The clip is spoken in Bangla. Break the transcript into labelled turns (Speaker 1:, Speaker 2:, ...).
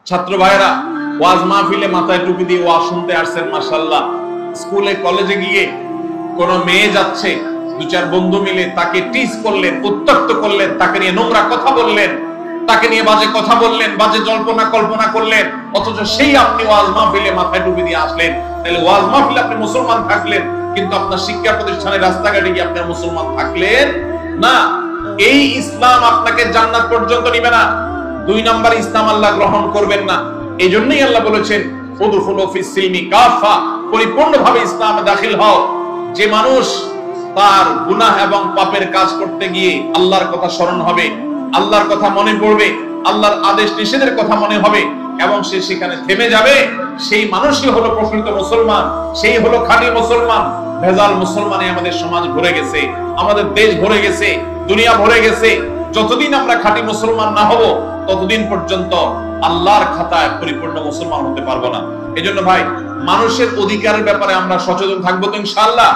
Speaker 1: ছাত্র ভাইরা ওয়াজ মাহফিলে মাথায় টুপি দিয়ে ওয়াজ শুনতে আসছেন, মাশাআল্লাহ। স্কুলে কলেজে গিয়ে কোন মেয়ে যাচ্ছে, দু চার বন্ধু মিলে তাকে টিজ করলেন, উত্ত্যক্ত করলেন, তাকে নিয়ে নোংরা কথা বললেন, তাকে নিয়ে বাজে কথা বললেন, বাজে জল্পনা কল্পনা করলেন, অথচ সেই আপনি ওয়াজ মাহফিলে মাথায় টুপি দিয়ে আসলেন। তাহলে ওয়াজ মাহফিলে আপনি মুসলমান থাকলেন, কিন্তু আপনার শিক্ষা প্রতিষ্ঠানে রাস্তাঘাটে গিয়ে আপনি মুসলমান থাকলেন না। এই ইসলাম আপনাকে জান্নাত পর্যন্ত নিবে না। 2 নাম্বার ইসলাম আল্লাহ গ্রহণ করবেন না। এই জন্যই আল্লাহ বলেছেন উদখুলু ফিস সিলমি কাফা, পরিপূর্ণভাবে ইসলামে দাখিল হও। যে মানুষ তার গুনাহ এবং পাপের কাজ করতে গিয়ে আল্লাহর কথা স্মরণ হবে, আল্লাহর কথা মনে পড়বে, আল্লাহর আদেশ নিষেধের কথা মনে হবে এবং সে সেখানে থেমে যাবে, সেই মানুষই হলো প্রকৃত মুসলমান, সেই হলো খাঁটি মুসলমান। ভেজাল মুসলমানে আমাদের সমাজ ভরে গেছে, আমাদের দেশ ভরে গেছে, দুনিয়া ভরে গেছে। যতদিন আমরা খাঁটি মুসলমান না হব, ততদিন পর্যন্ত আল্লাহর খাতায় পরিপূর্ণ মুসলমান হতে পারবো না। এজন্য ভাই, মানুষের অধিকারের ব্যাপারে আমরা সচেতন থাকবো তো ইনশাআল্লাহ।